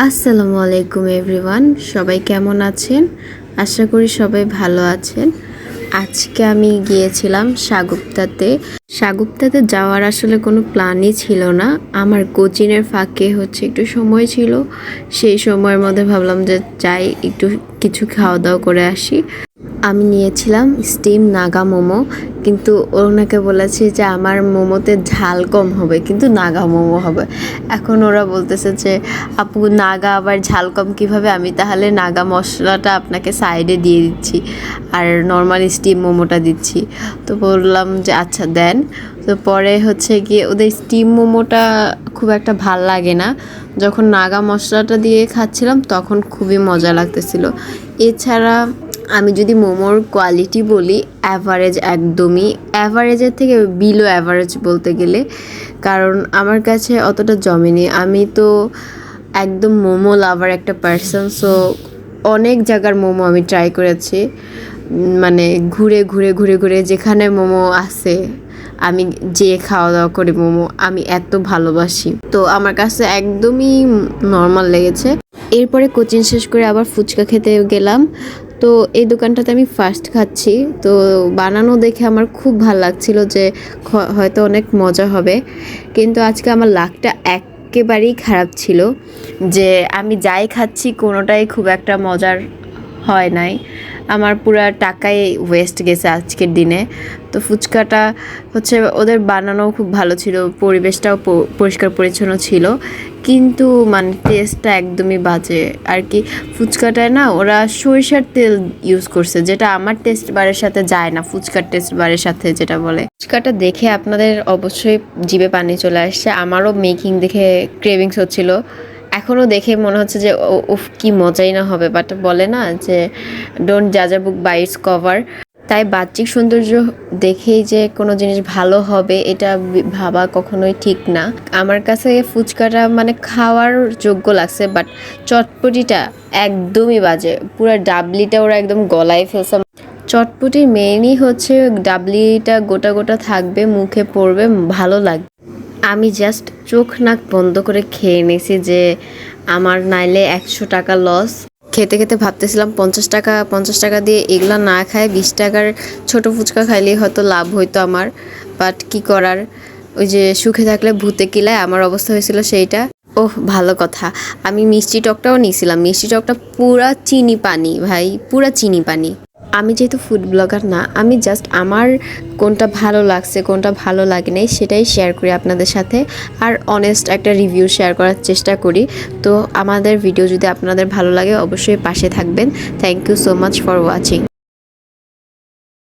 আসসালামু আলাইকুম এভরিওয়ান, সবাই কেমন আছেন? আশা করি সবাই ভালো আছেন। আজকে আমি গিয়েছিলাম সাগুপ্তাতে যাওয়ার আসলে কোনো প্ল্যানই ছিল না। আমার কোচিংয়ের ফাঁকে একটু সময় ছিল, সেই সময়ের মধ্যে ভাবলাম যে যাই একটু কিছু খাওয়া দাওয়া করে আসি। আমি নিয়েছিলাম স্টিম নাগা মোমো, কিন্তু ওনাকে বলেছি যে আমার মোমোতে ঝাল কম হবে, কিন্তু নাগা মোমো হবে। এখন ওরা বলতেছে যে আপু নাগা আবার ঝাল কম কীভাবে? আমি তাহলে নাগা মশলাটা আপনাকে সাইডে দিয়ে দিচ্ছি আর নর্মাল স্টিম মোমোটা দিচ্ছি। তো বললাম যে আচ্ছা দেন। তো পরে গিয়ে ওদের স্টিম মোমোটা খুব একটা ভাল লাগে না, যখন নাগা মশলাটা দিয়ে খাচ্ছিলাম তখন খুবই মজা লাগতেছিল। এছাড়া আমি যদি মোমোর কোয়ালিটি বলি, একদমই অ্যাভারেজের থেকে বিলো অ্যাভারেজ বলতে গেলে, কারণ আমার কাছে অতটা জমেনি। আমি তো একদম মোমো লাভার একটা পার্সন, সো অনেক জায়গার মোমো আমি ট্রাই করেছি। মানে ঘুরে ঘুরে ঘুরে ঘুরে যেখানে মোমো আছে আমি খাওয়া দাওয়া করি মোমো, আমি এত ভালোবাসি। তো আমার কাছে একদমই নর্মাল লেগেছে। এরপরে কোচিং শেষ করে আবার ফুচকা খেতে গেলাম। তো এই দোকানটাতে আমি ফার্স্ট খাচ্ছি, তো বানানো দেখে আমার খুব ভালো লাগছিল যে হয়তো অনেক মজা হবে। কিন্তু আজকে আমার লাকটা একেবারেই খারাপ ছিল যে আমি যাই খাচ্ছি কোনোটাই খুব একটা মজার হয় নাই। আমার পুরা টাকাই ওয়েস্ট গেছে আজকের দিনে। তো ফুচকাটা ওদের বানানো খুব ভালো ছিল, পরিবেশটাও পরিষ্কার পরিচ্ছন্ন ছিল, কিন্তু মানে টেস্টটা একদমই বাজে আর কি। ফুচকাটায় না ওরা সরিষার তেল ইউজ করছে, যেটা আমার টেস্ট বারের সাথে যায় না, ফুচকার টেস্ট বারের সাথে যেটা বলে। ফুচকাটা দেখে আপনাদের অবশ্যই জিভে পানি চলে আসছে, আমারও মেকিং দেখে ক্রেভিংস হচ্ছিল। এখনও দেখে মনে হচ্ছে যে উফ কি মজাই না হবে, বাট বলে না যে ডোন্ট জাজ আ বুক বাই ইটস কভার। তাই বাহ্যিক সৌন্দর্য দেখেই যে কোনো জিনিস ভালো হবে এটা ভাবা কখনোই ঠিক না। আমার কাছে ফুচকাটা মানে খাওয়ার যোগ্য লাগছে, বাট চটপটিটা একদমই বাজে। পুরো ডাবলিটা ওরা একদম গলায় ফেলছে। চটপটির মেইনই ডাবলিটা গোটা গোটা থাকবে, মুখে পড়বে, ভালো লাগবে। আমি জাস্ট চোখ নাক বন্ধ করে খেয়ে নিয়েছি যে আমার নাইলে 100 টাকা লস। খেতে খেতে ভাবতেছিলাম 50 টাকা দিয়ে এগুলা না খায় 20 টাকার ছোটো ফুচকা খাইলেই হয়তো লাভ হইতো আমার, বাট কি করার, ওই যে সুখে থাকলে ভূতে কিলায়, আমার অবস্থা হয়েছিল সেইটা। ওহ ভালো কথা, আমি মিষ্টি টকটাও নিয়েছিলাম। মিষ্টি টকটা পুরা চিনি পানি ভাই, পুরা চিনি পানি। আমি যেহেতু ফুড ব্লগার না, আমি জাস্ট আমার কোনটা ভালো লাগছে কোনটা ভালো লাগে নাই সেটাই শেয়ার করি আপনাদের সাথে, আর অনেস্ট একটা রিভিউ শেয়ার করার চেষ্টা করি। তো আমাদের ভিডিও যদি আপনাদের ভালো লাগে অবশ্যই পাশে থাকবেন। Thank you so much for watching.